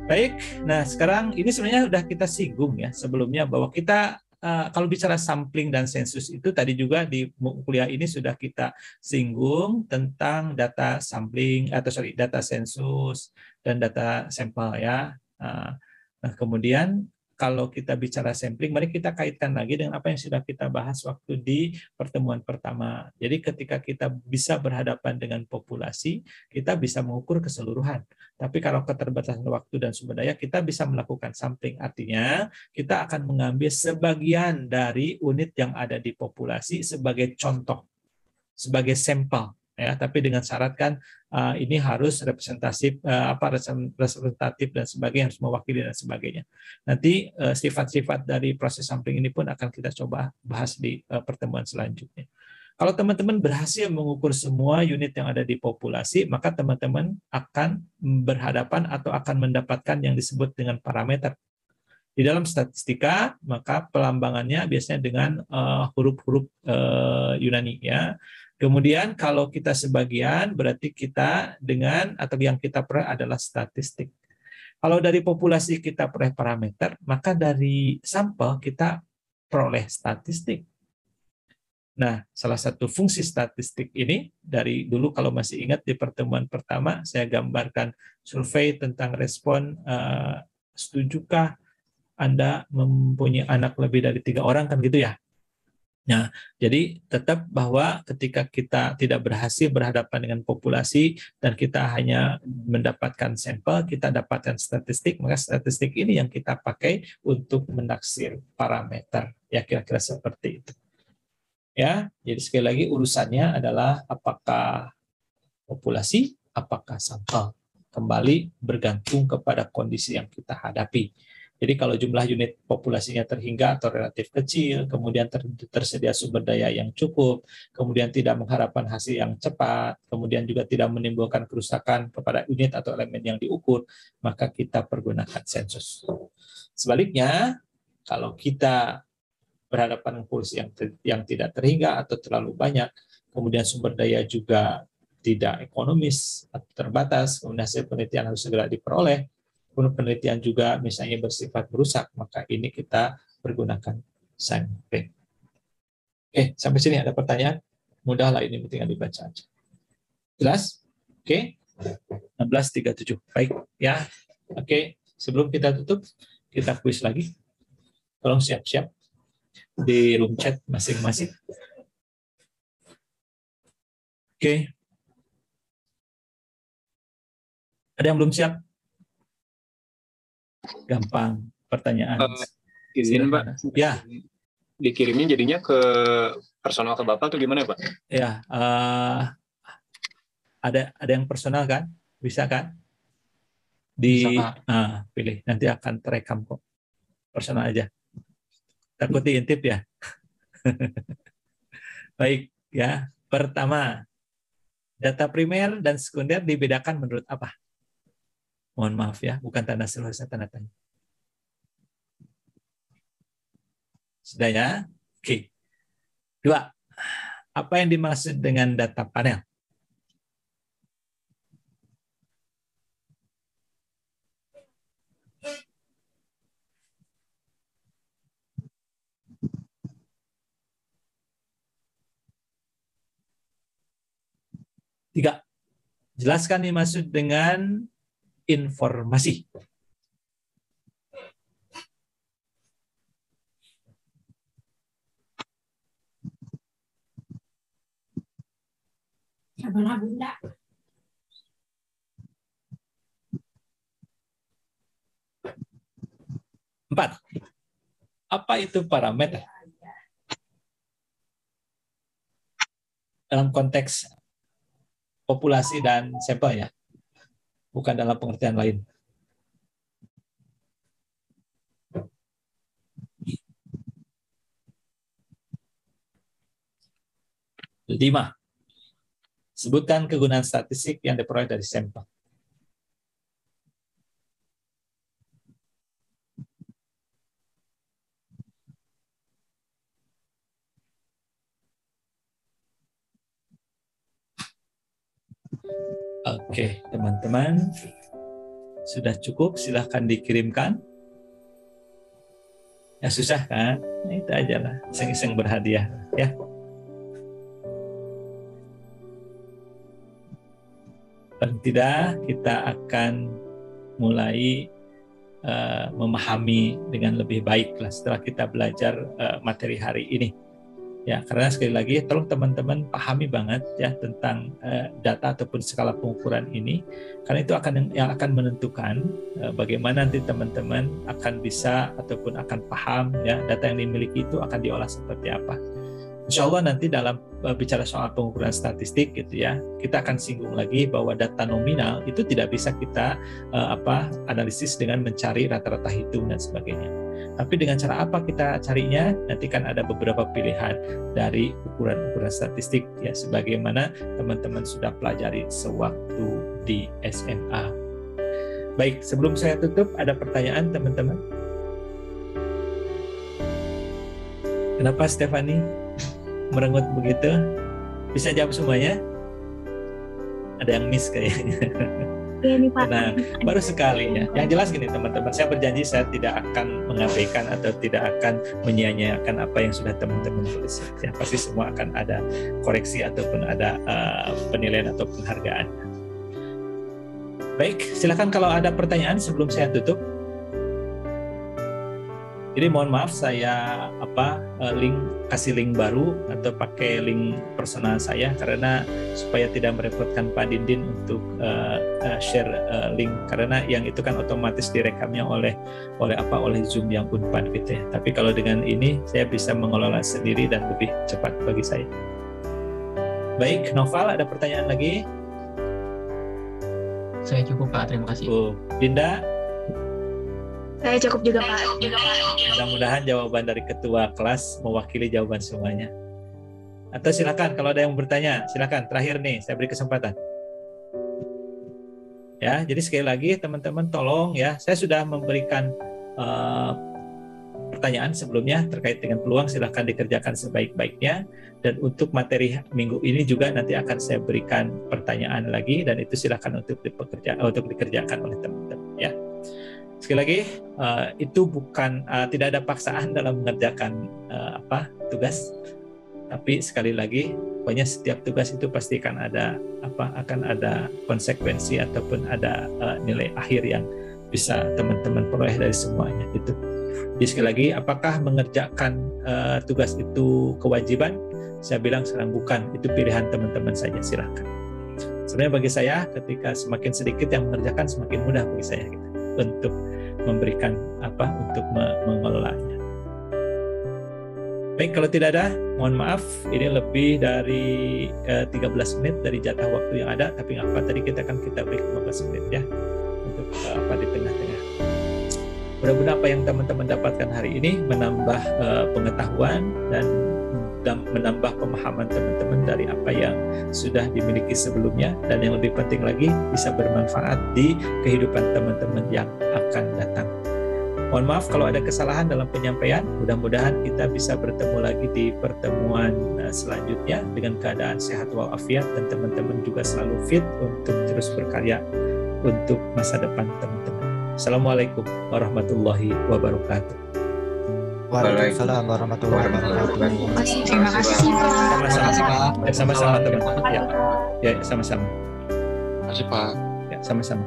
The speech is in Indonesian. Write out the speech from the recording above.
Baik, nah sekarang ini sebenarnya sudah kita singgung ya sebelumnya bahwa kita kalau bicara sampling dan sensus itu tadi juga di kuliah ini sudah kita singgung tentang data sampling atau data sensus dan data sampel ya. Nah, kemudian kalau kita bicara sampling, mari kita kaitkan lagi dengan apa yang sudah kita bahas waktu di pertemuan pertama. Jadi ketika kita bisa berhadapan dengan populasi, kita bisa mengukur keseluruhan. Tapi kalau keterbatasan waktu dan sumber daya, kita bisa melakukan sampling. Artinya, kita akan mengambil sebagian dari unit yang ada di populasi sebagai contoh, sebagai sampel. Ya, tapi dengan syarat kan ini harus representatif, representatif dan sebagainya, harus mewakili dan sebagainya. Nanti sifat-sifat dari proses sampling ini pun akan kita coba bahas di pertemuan selanjutnya. Kalau teman-teman berhasil mengukur semua unit yang ada di populasi, maka teman-teman akan berhadapan atau akan mendapatkan yang disebut dengan parameter. Di dalam statistika, maka pelambangannya biasanya dengan huruf-huruf Yunani ya. Kemudian kalau kita sebagian, berarti kita dengan atau yang kita peroleh adalah statistik. Kalau dari populasi kita peroleh parameter, maka dari sampel kita peroleh statistik. Nah, salah satu fungsi statistik ini dari dulu kalau masih ingat di pertemuan pertama saya gambarkan survei tentang respon setujukah Anda mempunyai anak lebih dari 3 orang kan gitu ya. Nah, jadi tetap bahwa ketika kita tidak berhasil berhadapan dengan populasi dan kita hanya mendapatkan sampel, kita dapatkan statistik, maka statistik ini yang kita pakai untuk menaksir parameter. Ya kira-kira seperti itu. Ya, jadi sekali lagi urusannya adalah apakah populasi, apakah sampel. Kembali bergantung kepada kondisi yang kita hadapi. Jadi kalau jumlah unit populasinya terhingga atau relatif kecil, kemudian tersedia sumber daya yang cukup, kemudian tidak mengharapkan hasil yang cepat, kemudian juga tidak menimbulkan kerusakan kepada unit atau elemen yang diukur, maka kita pergunakan sensus. Sebaliknya, kalau kita berhadapan dengan populasi yang tidak terhingga atau terlalu banyak, kemudian sumber daya juga tidak ekonomis atau terbatas, kemudian hasil penelitian harus segera diperoleh, kemudian penelitian juga misalnya bersifat merusak, maka ini kita pergunakan sampling. Sampai sini ada pertanyaan? Mudah lah ini, tinggal dibaca aja. Jelas? Oke. 16:37. Baik ya. Oke, sebelum kita tutup, kita kuis lagi. Tolong siap-siap di room chat masing-masing. Oke. Ada yang belum siap? Gampang pertanyaan. Izin Pak. Ya. Dikirimnya jadinya ke personal ke Bapak atau gimana Pak? Ya, ada yang personal kan? Bisa kan? Pilih, nanti akan terekam kok. Personal aja. Takut diintip ya. Baik, ya. Pertama, data primer dan sekunder dibedakan menurut apa? Mohon maaf ya, bukan tanda seru, saya tanda tanya. Sudah ya? Oke. 2. Apa yang dimaksud dengan data panel? Tiga, jelaskan yang dimaksud dengan informasi. Empat, apa itu parameter? Dalam konteks populasi dan sampel ya, bukan dalam pengertian lain. 5. Sebutkan kegunaan statistik yang diperoleh dari sampel. Oke, teman-teman. Sudah cukup, silahkan dikirimkan. Ya susah kan? Nah, itu aja lah, iseng-iseng berhadiah ya. Paling tidak kita akan mulai memahami dengan lebih baik lah setelah kita belajar materi hari ini. Ya, karena sekali lagi tolong teman-teman pahami banget ya tentang data ataupun skala pengukuran ini, karena itu yang akan menentukan bagaimana nanti teman-teman akan bisa ataupun akan paham ya data yang dimiliki itu akan diolah seperti apa. Insya Allah nanti dalam bicara soal pengukuran statistik gitu ya, kita akan singgung lagi bahwa data nominal itu tidak bisa kita analisis dengan mencari rata-rata hitung dan sebagainya. Tapi dengan cara apa kita carinya? Nanti kan ada beberapa pilihan dari ukuran-ukuran statistik ya, sebagaimana teman-teman sudah pelajari sewaktu di SMA. Baik, sebelum saya tutup, ada pertanyaan teman-teman? Kenapa Stefani merengut begitu? Bisa jawab semuanya? Ada yang miss kayaknya. Nah, baru sekali ya. Yang jelas gini teman-teman, saya berjanji saya tidak akan mengabaikan atau tidak akan menyia-nyiakan apa yang sudah teman-teman tulis. Ya, pasti semua akan ada koreksi ataupun ada penilaian atau penghargaan. Baik, silakan kalau ada pertanyaan sebelum saya tutup. Jadi mohon maaf saya kasih link baru atau pakai link personal saya karena supaya tidak merepotkan Pak Dindin untuk share link, karena yang itu kan otomatis direkamnya oleh Zoom yang Unpad gitu ya. Tapi kalau dengan ini saya bisa mengelola sendiri dan lebih cepat bagi saya. Baik, Noval ada pertanyaan lagi? Saya cukup Pak, terima kasih. Dinda? Saya cukup juga Pak. Mudah-mudahan jawaban dari ketua kelas mewakili jawaban semuanya. Atau silakan kalau ada yang bertanya, silakan. Terakhir nih, saya beri kesempatan. Ya, jadi sekali lagi teman-teman tolong ya, saya sudah memberikan pertanyaan sebelumnya terkait dengan peluang, silakan dikerjakan sebaik-baiknya. Dan untuk materi minggu ini juga nanti akan saya berikan pertanyaan lagi, dan itu silakan untuk dikerjakan oleh teman-teman ya. Sekali lagi, itu bukan tidak ada paksaan dalam mengerjakan tugas, tapi sekali lagi, pokoknya setiap tugas itu pasti akan ada konsekuensi ataupun ada nilai akhir yang bisa teman-teman peroleh dari semuanya itu. Jadi sekali lagi, apakah mengerjakan tugas itu kewajiban? Saya bilang sekarang bukan, itu pilihan teman-teman saja, silakan. Sebenarnya bagi saya, ketika semakin sedikit yang mengerjakan, semakin mudah bagi saya gitu, untuk memberikan untuk mengelolanya. Baik, kalau tidak ada, mohon maaf, ini lebih dari 13 menit dari jatah waktu yang ada, tapi nggak apa, tadi kita beri 15 menit ya untuk di tengah-tengah. Mudah-mudahan apa yang teman-teman dapatkan hari ini menambah pengetahuan dan menambah pemahaman teman-teman dari apa yang sudah dimiliki sebelumnya, dan yang lebih penting lagi bisa bermanfaat di kehidupan teman-teman yang akan datang. Mohon maaf kalau ada kesalahan dalam penyampaian. Mudah-mudahan kita bisa bertemu lagi di pertemuan selanjutnya dengan keadaan sehat walafiat, dan teman-teman juga selalu fit untuk terus berkarya untuk masa depan teman-teman. Assalamualaikum warahmatullahi wabarakatuh. Waalaikumsalam warahmatullahi wabarakatuh. Terima kasih Pak. Sama-sama teman-teman. Ya, sama-sama. Terima kasih Pak. Ya, sama-sama.